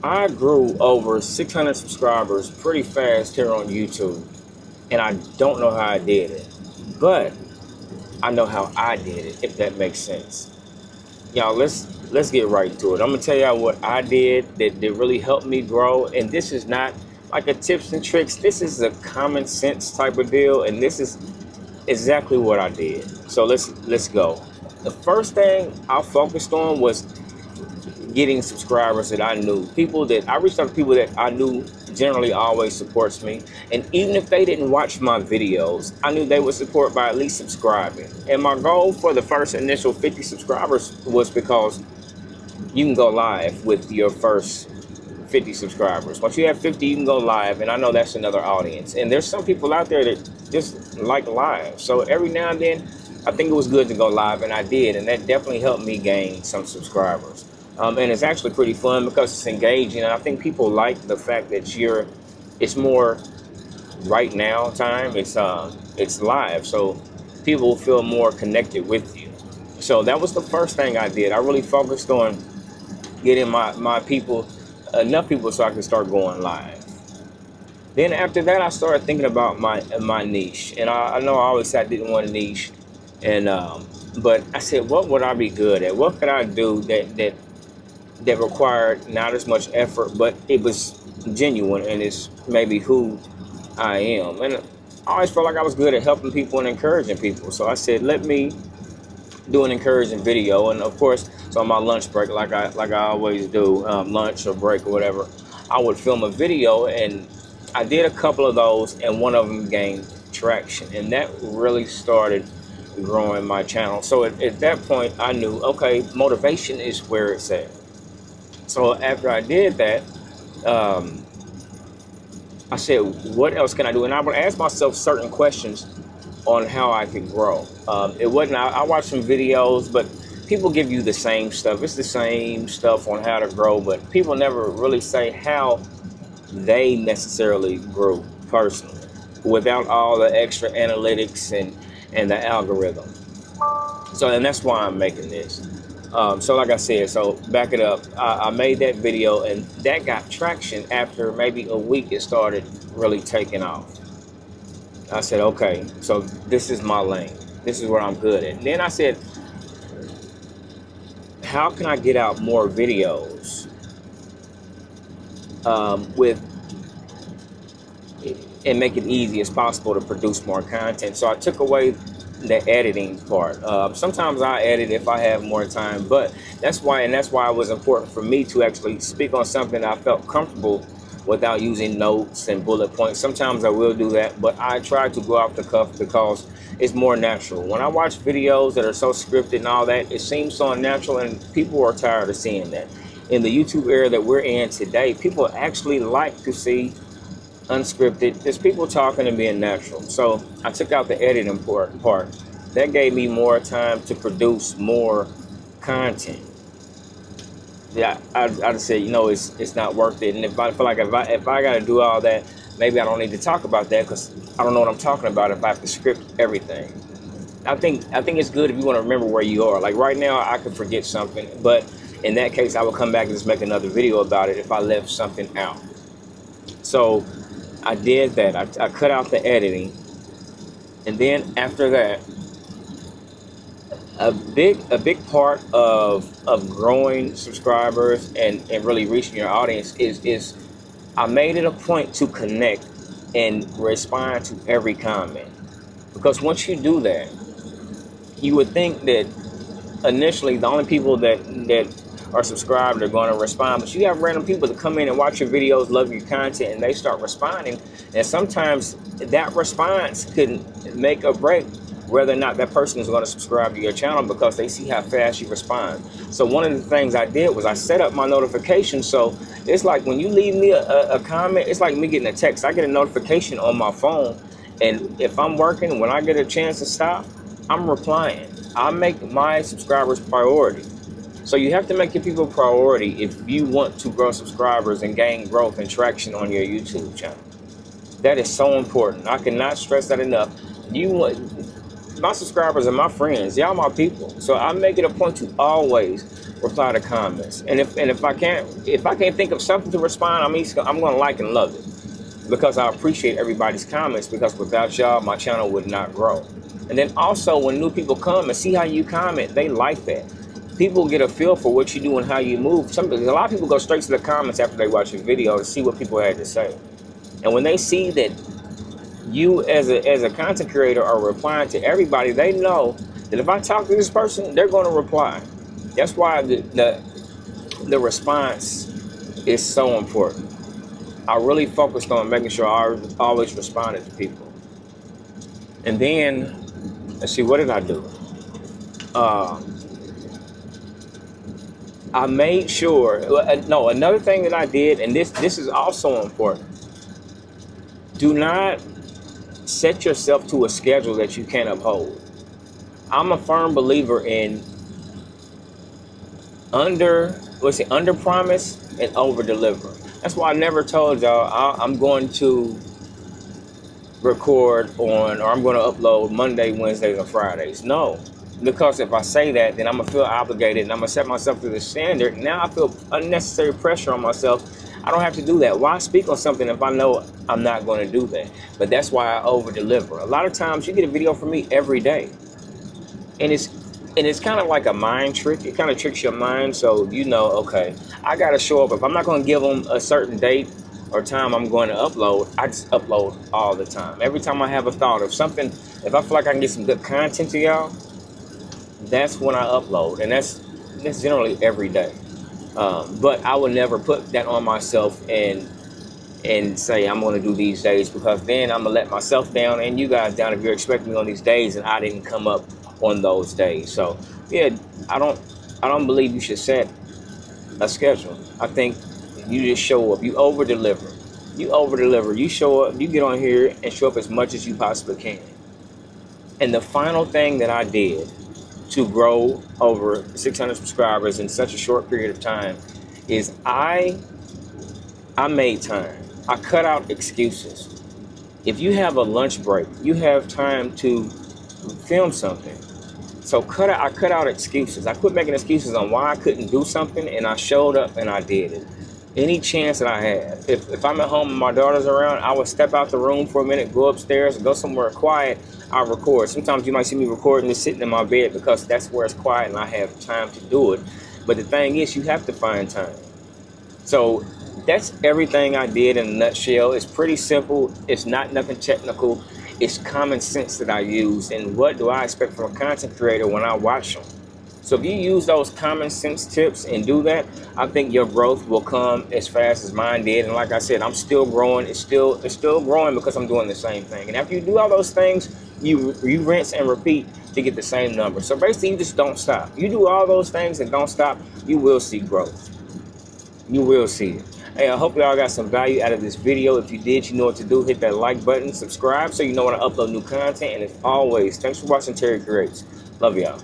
I grew over 600 subscribers pretty fast here on YouTube, and I don't know how I did it, but I know how I did it, if that makes sense. Y'all, let's get right to it. I'm gonna tell y'all what I did that really helped me grow, and this is not like a tips and tricks. This is a common sense type of deal, and this is exactly what I did. So let's go. The first thing I focused on was getting subscribers that I knew. People that I reached out to people that I knew generally always supports me. And even if they didn't watch my videos, I knew they would support by at least subscribing. And my goal for the first initial 50 subscribers was because you can go live with your first 50 subscribers. Once you have 50, you can go live, and I know that's another audience. And there's some people out there that just like live. So every now and then, I think it was good to go live, and I did, and that definitely helped me gain some subscribers. And it's actually pretty fun because it's engaging, and I think people like the fact that it's more right now time. It's live, so people feel more connected with you. So that was the first thing I did. I really focused on getting my people, enough people so I could start going live. Then after that, I started thinking about my niche, and I know I always said I didn't want a niche, and but I said, what would I be good at? What could I do that required not as much effort, but it was genuine and it's maybe who I am. And I always felt like I was good at helping people and encouraging people. So I said, let me do an encouraging video. And of course, so on my lunch break, like I always do, lunch or break or whatever, I would film a video, and I did a couple of those, and one of them gained traction, and that really started growing my channel. So at that point, I knew, okay, motivation is where it's at. So after I did that, um, I said, what else can I do? And I would ask myself certain questions on how I could grow. It wasn't, I watched some videos, but people give you the same stuff. It's the same stuff on how to grow, but people never really say how they necessarily grew personally without all the extra analytics and the algorithm. So, and that's why I'm making this. So like I said, so back it up. I made that video, and that got traction. After maybe a week, it started really taking off. I said, okay, so this is my lane. This is what I'm good at. And then I said, how can I get out more videos with and make it easy as possible to produce more content? So I took away the editing part. Sometimes I edit if I have more time, but that's why it was important for me to actually speak on something I felt comfortable without using notes and bullet points. Sometimes I will do that, but I try to go off the cuff because it's more natural. When I watch videos that are so scripted and all that, it seems so unnatural, and people are tired of seeing that. In the YouTube era that we're in today, people actually like to see unscripted, just people talking and being natural. So I took out the editing part. That gave me more time to produce more content. Yeah, I'd say, it's not worth it. And if I feel like if I got to do all that, maybe I don't need to talk about that because I don't know what I'm talking about if I have to script everything. I think it's good if you want to remember where you are. Like right now, I could forget something, but in that case, I would come back and just make another video about it if I left something out. So I did that. I cut out the editing, and then after that, a big part of growing subscribers and really reaching your audience is I made it a point to connect and respond to every comment, because once you do that, you would think that initially the only people that are subscribed are going to respond, but you have random people that come in and watch your videos, love your content, and they start responding. And sometimes that response can make or break whether or not that person is going to subscribe to your channel, because they see how fast you respond. So one of the things I did was I set up my notifications, so it's like when you leave me a comment, it's like me getting a text. I get a notification on my phone, and if I'm working, when I get a chance to stop, I'm replying. I make my subscribers priority. So you have to make your people priority if you want to grow subscribers and gain growth and traction on your YouTube channel. That is so important. I cannot stress that enough. My subscribers are my friends. Y'all my people. So I make it a point to always reply to comments. And if I can't think of something to respond, I'm gonna like and love it, because I appreciate everybody's comments, because without y'all, my channel would not grow. And then also, when new people come and see how you comment, they like that. People get a feel for what you do and how you move. A lot of people go straight to the comments after they watch a video to see what people had to say. And when they see that you as a content creator are replying to everybody, they know that if I talk to this person, they're going to reply. That's why the response is so important. I really focused on making sure I always responded to people. And then, let's see, what did I do? I made sure, no, another thing that I did, and this is also important. Do not set yourself to a schedule that you can't uphold. I'm a firm believer in under promise and over deliver. That's why I never told y'all I'm going to record on, or I'm going to upload Monday, Wednesdays, and Fridays. No, because if I say that, then I'm gonna feel obligated, and I'm gonna set myself to the standard. Now I feel unnecessary pressure on myself. I don't have to do that. Why speak on something if I know I'm not going to do that? But that's why I over deliver. A lot of times you get a video from me every day, and it's kind of like a mind trick. It kind of tricks your mind, so you know, okay, I gotta show up. If I'm not going to give them a certain date or time I'm going to upload, I just upload all the time. Every time I have a thought of something, if I feel like I can get some good content to y'all, that's when I upload, and that's generally every day. But I would never put that on myself and say I'm going to do these days, because then I'm gonna let myself down and you guys down if you're expecting me on these days and I didn't come up on those days. So yeah, I don't believe you should set a schedule. I think you just show up. You over deliver. You show up. You get on here and show up as much as you possibly can. And the final thing that I did to grow over 600 subscribers in such a short period of time is I made time. I cut out excuses. If you have a lunch break, you have time to film something. So I cut out excuses. I quit making excuses on why I couldn't do something, and I showed up and I did it. Any chance that I had. If I'm at home and my daughter's around, I would step out the room for a minute, go upstairs, go somewhere quiet. I record. Sometimes you might see me recording just sitting in my bed, because that's where it's quiet and I have time to do it. But the thing is, you have to find time. So that's everything I did in a nutshell. It's pretty simple. It's not nothing technical. It's common sense that I use. And what do I expect from a content creator when I watch them? So if you use those common sense tips and do that, I think your growth will come as fast as mine did. And like I said, I'm still growing. It's still growing because I'm doing the same thing. And after you do all those things, you rinse and repeat to get the same number. So basically, you just don't stop. You do all those things and don't stop, you will see growth. You will see it. Hey, I hope y'all got some value out of this video. If you did, you know what to do. Hit that like button, subscribe so you know when I upload new content. And as always, thanks for watching Terry Creates. Love y'all.